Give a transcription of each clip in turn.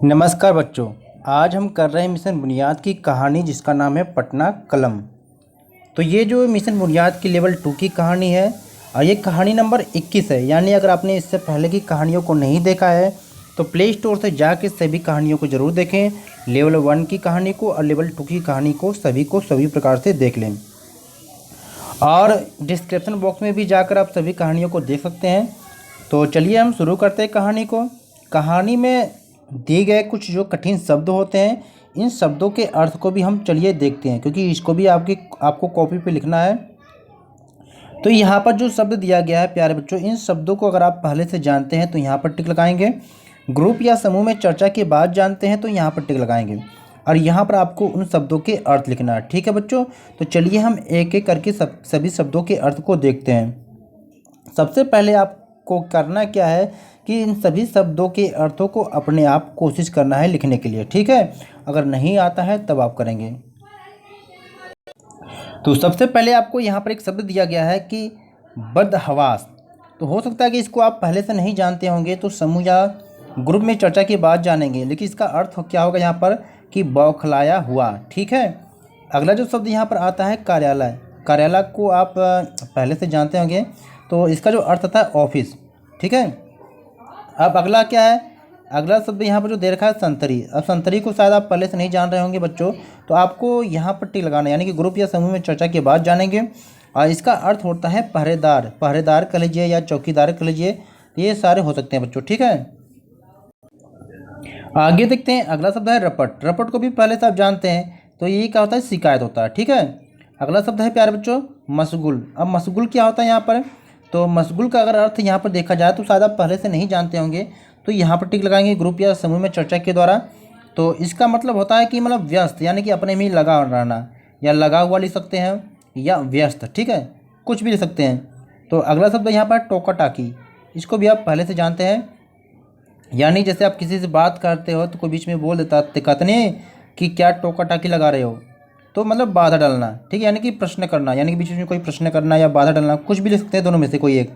नमस्कार बच्चों। आज हम कर रहे हैं मिशन बुनियाद की कहानी जिसका नाम है पटना कलम। तो ये जो मिशन बुनियाद की लेवल 2 की कहानी है और ये कहानी नंबर 21 है। यानी अगर आपने इससे पहले की कहानियों को नहीं देखा है तो प्ले स्टोर से जाके सभी कहानियों को ज़रूर देखें। लेवल 1 की कहानी को और लेवल 2 की कहानी को सभी प्रकार से देख लें। और डिस्क्रिप्शन बॉक्स में भी जाकर आप सभी कहानियों को देख सकते हैं। तो चलिए हम शुरू करते हैं कहानी को। कहानी में दिए गए कुछ जो कठिन शब्द होते हैं, इन शब्दों के अर्थ को भी हम चलिए देखते हैं, क्योंकि इसको भी आपको कॉपी पे लिखना है। तो यहाँ पर जो शब्द दिया गया है प्यारे बच्चों, इन शब्दों को अगर आप पहले से जानते हैं तो यहाँ पर टिक लगाएंगे। ग्रुप या समूह में चर्चा के बाद जानते हैं तो यहाँ पर टिक लगाएंगे। और यहाँ पर आपको उन शब्दों के अर्थ लिखना है। ठीक है बच्चों, तो चलिए हम एक एक करके सभी शब्दों के अर्थ को देखते हैं। सबसे पहले आपको करना क्या है कि इन सभी शब्दों के अर्थों को अपने आप कोशिश करना है लिखने के लिए। ठीक है, अगर नहीं आता है तब आप करेंगे। तो सबसे पहले आपको यहाँ पर एक शब्द दिया गया है कि बदहवास। तो हो सकता है कि इसको आप पहले से नहीं जानते होंगे, तो समूह या ग्रुप में चर्चा के बाद जानेंगे, लेकिन इसका अर्थ क्या होगा यहाँ पर कि बौखलाया हुआ। ठीक है, अगला जो शब्द यहाँ पर आता है कार्यालय। कार्यालय को आप पहले से जानते होंगे, तो इसका जो अर्थ था ऑफिस। ठीक है, अब अगला क्या है, अगला शब्द यहाँ पर जो दे रखा है संतरी। अब संतरी को शायद आप पहले से नहीं जान रहे होंगे बच्चों, तो आपको यहाँ पर टिक लगाना है, यानी कि ग्रुप या समूह में चर्चा के बाद जानेंगे। और इसका अर्थ होता है पहरेदार। पहरेदार कह लीजिए या चौकीदार कह लीजिए, ये सारे हो सकते हैं बच्चों। ठीक है, आगे देखते हैं। अगला शब्द है रपट। रपट को भी पहले से आप जानते हैं, तो ये क्या होता है, शिकायत होता है। ठीक है, अगला शब्द है प्यारे बच्चों मशगुल। अब मशगुल क्या होता है यहाँ पर, तो मशगुल का अगर अर्थ यहाँ पर देखा जाए तो शायद आप पहले से नहीं जानते होंगे, तो यहाँ पर टिक लगाएंगे ग्रुप या समूह में चर्चा के द्वारा। तो इसका मतलब होता है कि मतलब व्यस्त, यानी कि अपने में ही लगा रहना, या लगा हुआ लिख सकते हैं या व्यस्त। ठीक है, कुछ भी लिख सकते हैं। तो अगला शब्द यहाँ पर टोका टाकी। इसको भी आप पहले से जानते हैं, यानी जैसे आप किसी से बात करते हो तो कोई बीच में बोल देता कहते नहीं कि क्या टोका टाकी लगा रहे हो, तो मतलब बाधा डालना। ठीक है, यानी कि प्रश्न करना, यानी कि बीच में कोई प्रश्न करना या बाधा डालना, कुछ भी लिख सकते हैं, दोनों में से कोई एक।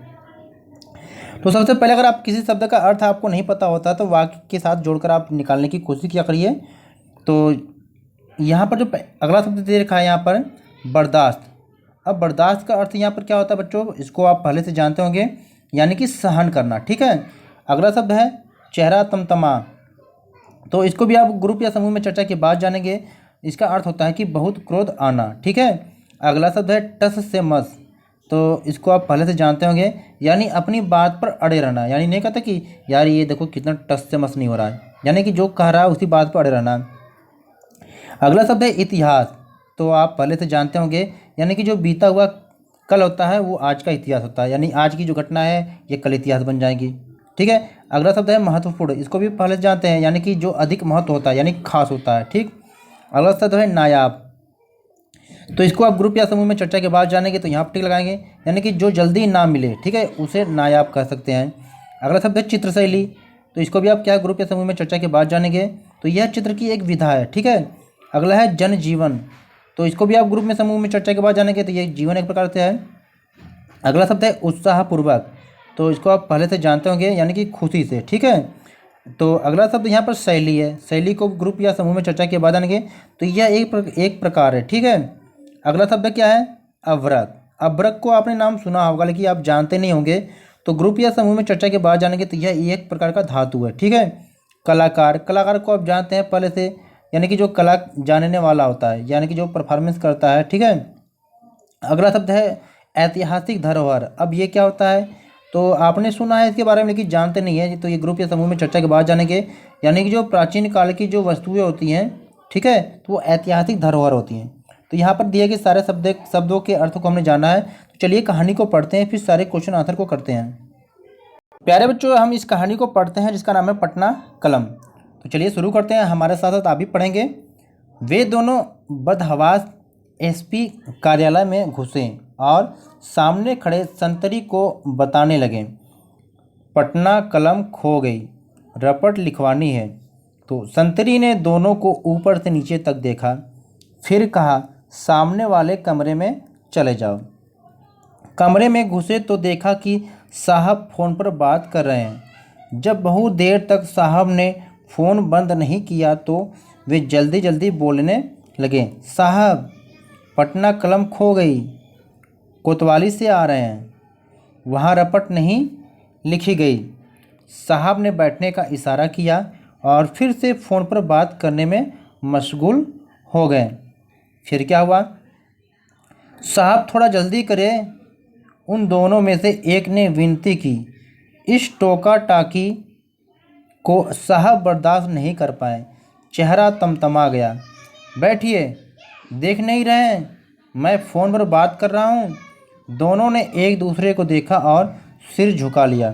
तो सबसे पहले अगर आप किसी शब्द का अर्थ आपको नहीं पता होता तो वाक्य के साथ जोड़कर आप निकालने की कोशिश किया करिए। तो यहाँ पर जो अगला शब्द दे रखा है यहाँ पर बर्दाश्त। अब बर्दाश्त का अर्थ यहाँ पर क्या होता है बच्चों, इसको आप पहले से जानते होंगे, यानी कि सहन करना। ठीक है, अगला शब्द है चेहरा तमतमा। तो इसको भी आप ग्रुप या समूह में चर्चा के बाद जानेंगे। इसका अर्थ होता है कि बहुत क्रोध आना। ठीक है, अगला शब्द है टस से मस। तो इसको आप पहले से जानते होंगे, यानी अपनी बात पर अड़े रहना। यानी नहीं कहता कि यार ये देखो कितना टस से मस नहीं हो रहा है, यानी कि जो कह रहा है उसी बात पर अड़े रहना। अगला शब्द है इतिहास। तो आप पहले से जानते होंगे, यानी कि जो बीता हुआ कल होता है वो आज का इतिहास होता है, यानी आज की जो घटना है ये कल इतिहास बन जाएगी। ठीक है, अगला शब्द है महत्वपूर्ण। इसको भी पहले से जानते हैं, यानी कि जो अधिक महत्व होता है, यानी खास होता है। ठीक, अगला शब्द है नायाब। तो इसको आप ग्रुप या समूह में चर्चा के बाद जानेंगे, तो यहाँ पर टिक लगाएंगे, यानी कि जो जल्दी ना मिले। ठीक है, उसे नायाब कह सकते हैं। अगला शब्द है चित्रशैली। तो इसको भी आप क्या ग्रुप या समूह में चर्चा के बाद जानेंगे, तो यह चित्र की एक विधा है। ठीक है, अगला है जनजीवन। तो इसको भी आप ग्रुप में समूह में चर्चा के बाद जानेंगे, तो ये जीवन एक प्रकार से है। अगला शब्द है उत्साहपूर्वक। तो इसको आप पहले से जानते होंगे, यानी कि खुशी से। ठीक है, तो अगला शब्द यहाँ पर शैली है। शैली को ग्रुप या समूह में चर्चा के बाद आएंगे, तो यह एक प्रकार है। ठीक है, अगला शब्द क्या है अवरक। अवरक को आपने नाम सुना होगा लेकिन आप जानते नहीं होंगे, तो ग्रुप या समूह में चर्चा के बाद जानेंगे, तो यह एक प्रकार का धातु है। ठीक है, कलाकार। कलाकार को आप जानते हैं पहले से, यानी कि जो कला जानने वाला होता है, यानी कि जो परफॉर्मेंस करता है। ठीक है, अगला शब्द है ऐतिहासिक धरोहर। अब ये क्या होता है, तो आपने सुना है इसके बारे में लेकिन जानते नहीं है, तो ये ग्रुप या समूह में चर्चा के बाद जानेंगे, यानी कि जो प्राचीन काल की जो वस्तुएं होती हैं, ठीक है, तो वो ऐतिहासिक धरोहर होती हैं। तो यहाँ पर दिए गए सारे शब्दों के अर्थ को हमने जाना है। तो चलिए कहानी को पढ़ते हैं, फिर सारे क्वेश्चन आंसर को करते हैं। प्यारे बच्चों, हम इस कहानी को पढ़ते हैं जिसका नाम है पटना कलम। तो चलिए शुरू करते हैं, हमारे साथ साथ आप भी पढ़ेंगे। वे दोनों बदहवास एसपी कार्यालय में घुसे और सामने खड़े संतरी को बताने लगे, पटना कलम खो गई, रपट लिखवानी है। तो संतरी ने दोनों को ऊपर से नीचे तक देखा, फिर कहा सामने वाले कमरे में चले जाओ। कमरे में घुसे तो देखा कि साहब फ़ोन पर बात कर रहे हैं। जब बहुत देर तक साहब ने फ़ोन बंद नहीं किया तो वे जल्दी जल्दी बोलने लगे, साहब पटना कलम खो गई, कोतवाली से आ रहे हैं, वहाँ रपट नहीं लिखी गई। साहब ने बैठने का इशारा किया और फिर से फ़ोन पर बात करने में मशगूल हो गए। फिर क्या हुआ? साहब थोड़ा जल्दी करें, उन दोनों में से एक ने विनती की। इस टोका टाकी को साहब बर्दाश्त नहीं कर पाए, चेहरा तमतमा गया। बैठिए, देख नहीं रहे हैं मैं फ़ोन पर बात कर रहा हूँ। दोनों ने एक दूसरे को देखा और सिर झुका लिया।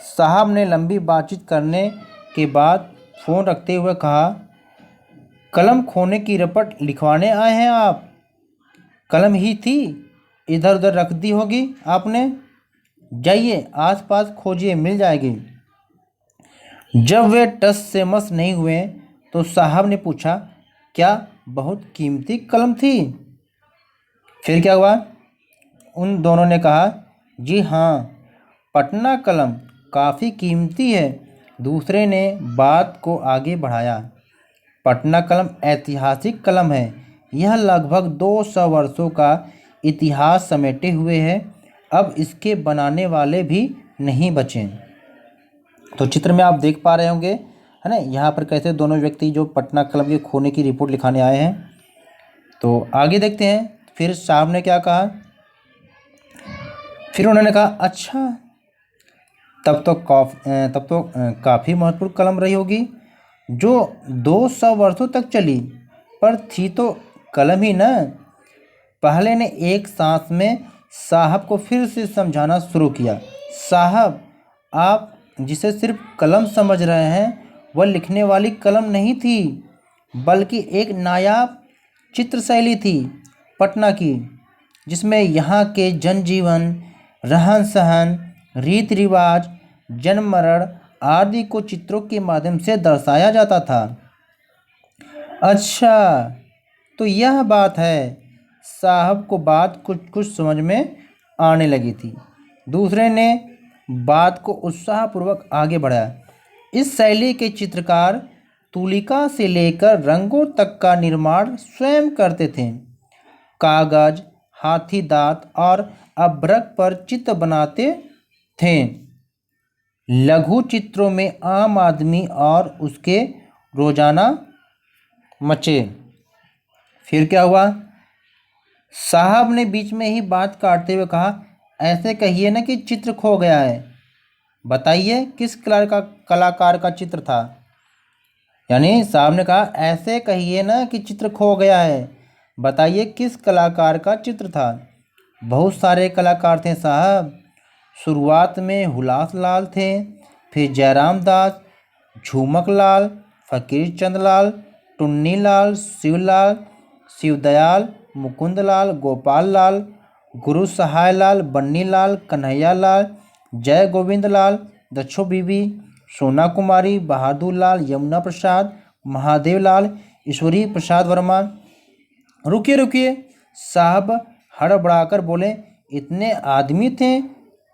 साहब ने लंबी बातचीत करने के बाद फ़ोन रखते हुए कहा, कलम खोने की रपट लिखवाने आए हैं आप? कलम ही थी, इधर उधर रख दी होगी आपने। जाइए आसपास खोजिए, मिल जाएगी। जब वे टस से मस नहीं हुए तो साहब ने पूछा, क्या बहुत कीमती कलम थी? फिर क्या हुआ? उन दोनों ने कहा, जी हाँ, पटना कलम काफ़ी कीमती है। दूसरे ने बात को आगे बढ़ाया, पटना कलम ऐतिहासिक कलम है। यह लगभग 200 वर्षों का इतिहास समेटे हुए है। अब इसके बनाने वाले भी नहीं बचे। तो चित्र में आप देख पा रहे होंगे, है ना, यहाँ पर कैसे दोनों व्यक्ति जो पटना कलम के खोने की रिपोर्ट लिखाने आए हैं। तो आगे देखते हैं फिर साहब ने क्या कहा। फिर उन्होंने कहा, अच्छा तब तो काफ़ी महत्वपूर्ण कलम रही होगी जो 200 वर्षों तक चली, पर थी तो कलम ही ना। पहले ने एक सांस में साहब को फिर से समझाना शुरू किया, साहब आप जिसे सिर्फ कलम समझ रहे हैं वह लिखने वाली कलम नहीं थी, बल्कि एक नायाब चित्र शैली थी पटना की, जिसमें यहाँ के जनजीवन, रहन सहन, रीति रिवाज, जन्म मरण आदि को चित्रों के माध्यम से दर्शाया जाता था। अच्छा तो यह बात है। साहब को बात कुछ कुछ समझ में आने लगी थी। दूसरे ने बात को उत्साहपूर्वक आगे बढ़ाया, इस शैली के चित्रकार तुलिका से लेकर रंगों तक का निर्माण स्वयं करते थे। कागज, हाथी दांत और अभ्रक पर चित्र बनाते थे। लघु चित्रों में आम आदमी और उसके रोजाना मचे। फिर क्या हुआ? साहब ने बीच में ही बात काटते हुए कहा, ऐसे कहिए ना कि चित्र खो गया है, बताइए किस कलाकार का चित्र था। यानी साहब ने कहा, ऐसे कहिए ना कि चित्र खो गया है, बताइए किस कलाकार का चित्र था। बहुत सारे कलाकार थे साहब। शुरुआत में हुलास लाल थे, फिर जयराम दास, झूमक लाल, फकीर चंद लाल, टुन्नी लाल, शिवलाल, शिवदयाल, मुकुंद लाल, गोपाल लाल, गुरु सहाय लाल, बन्नी लाल, कन्हैया लाल, जय गोविंद लाल, दक्षो बीबी, सोना कुमारी, बहादुर लाल, यमुना प्रसाद, महादेव लाल, ईश्वरी प्रसाद वर्मा। रुकिए रुकिए, साहब हड़बड़ाकर बोले, इतने आदमी थे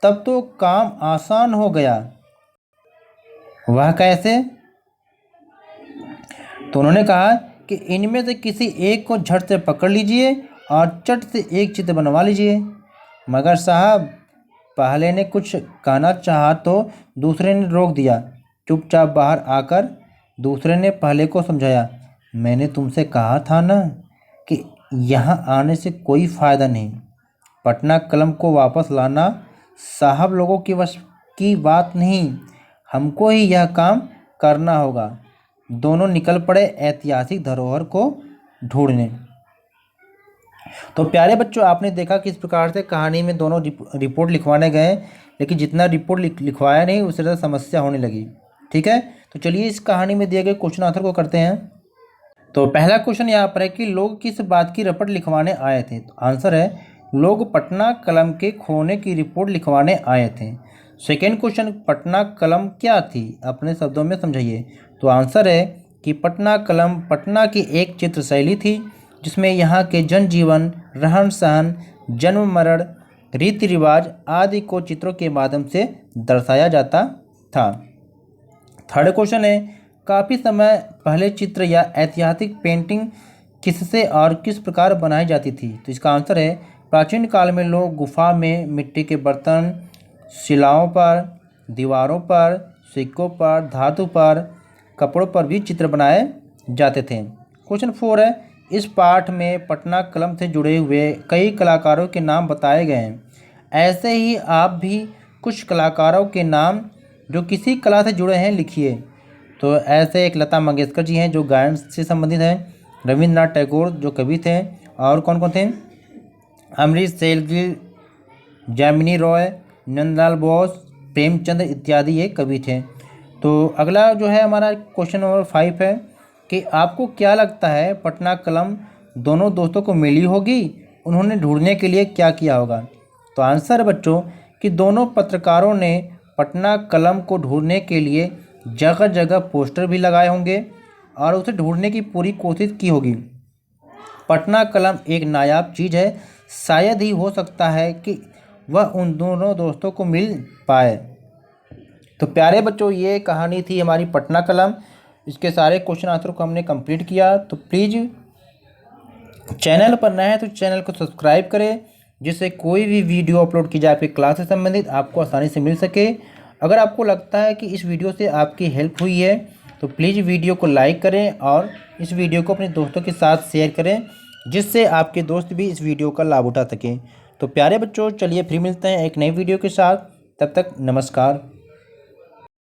तब तो काम आसान हो गया। वह कैसे? तो उन्होंने कहा कि इनमें से किसी एक को झट से पकड़ लीजिए और चट से एक चित्र बनवा लीजिए। मगर साहब पहले ने कुछ कहना चाहा तो दूसरे ने रोक दिया। चुपचाप बाहर आकर दूसरे ने पहले को समझाया, मैंने तुमसे कहा था ना कि यहाँ आने से कोई फ़ायदा नहीं। पटना कलम को वापस लाना साहब लोगों की वश की बात नहीं, हमको ही यह काम करना होगा। दोनों निकल पड़े ऐतिहासिक धरोहर को ढूंढने। तो प्यारे बच्चों, आपने देखा किस प्रकार से कहानी में दोनों रिपोर्ट लिखवाने गए, लेकिन जितना रिपोर्ट लिखवाया नहीं उससे ज़्यादा समस्या होने लगी। ठीक है, तो चलिए इस कहानी में दिए गए क्वेश्चन आंसर को करते हैं। तो पहला क्वेश्चन यहाँ पर है कि लोग किस बात की रपट लिखवाने आए थे। तो आंसर है, लोग पटना कलम के खोने की रिपोर्ट लिखवाने आए थे। सेकेंड क्वेश्चन, पटना कलम क्या थी, अपने शब्दों में समझाइए। तो आंसर है कि पटना कलम पटना की एक चित्र शैली थी जिसमें यहाँ के जनजीवन, रहन सहन, जन्म मरण, रीति रिवाज आदि को चित्रों के माध्यम से दर्शाया जाता था। थर्ड क्वेश्चन है, काफ़ी समय पहले चित्र या ऐतिहासिक पेंटिंग किससे और किस प्रकार बनाई जाती थी? तो इसका आंसर है प्राचीन काल में लोग गुफा में मिट्टी के बर्तन, शिलाओं पर, दीवारों पर, सिक्कों पर, धातु पर, कपड़ों पर भी चित्र बनाए जाते थे। क्वेश्चन 4 है, इस पाठ में पटना कलम से जुड़े हुए कई कलाकारों के नाम बताए गए हैं। ऐसे ही आप भी कुछ कलाकारों के नाम जो किसी कला से जुड़े हैं लिखिए। तो ऐसे एक लता मंगेशकर जी हैं जो गायन से संबंधित हैं, रविंद्रनाथ टैगोर जो कवि थे, और कौन कौन थे? अमरीश सेलगिल, जामिनी रॉय, नंदलाल बोस, प्रेमचंद इत्यादि ये कवि थे। तो अगला जो है हमारा क्वेश्चन नंबर 5 है कि आपको क्या लगता है पटना कलम दोनों दोस्तों को मिली होगी, उन्होंने ढूंढने के लिए क्या किया होगा? तो आंसर है बच्चों कि दोनों पत्रकारों ने पटना कलम को ढूंढने के लिए जगह जगह पोस्टर भी लगाए होंगे और उसे ढूंढने की पूरी कोशिश की होगी। पटना कलम एक नायाब चीज़ है, शायद ही हो सकता है कि वह उन दोनों दोस्तों को मिल पाए। तो प्यारे बच्चों, ये कहानी थी हमारी पटना कलम। इसके सारे क्वेश्चन आंसर को हमने कंप्लीट किया। तो प्लीज़ चैनल पर नए हैं तो चैनल को सब्सक्राइब करें, जिससे कोई भी वीडियो अपलोड की जाए आपकी क्लास से संबंधित आपको आसानी से मिल सके। अगर आपको लगता है कि इस वीडियो से आपकी हेल्प हुई है तो प्लीज़ वीडियो को लाइक करें और इस वीडियो को अपने दोस्तों के साथ शेयर करें, जिससे आपके दोस्त भी इस वीडियो का लाभ उठा सकें। तो प्यारे बच्चों, चलिए फिर मिलते हैं एक नई वीडियो के साथ। तब तक नमस्कार।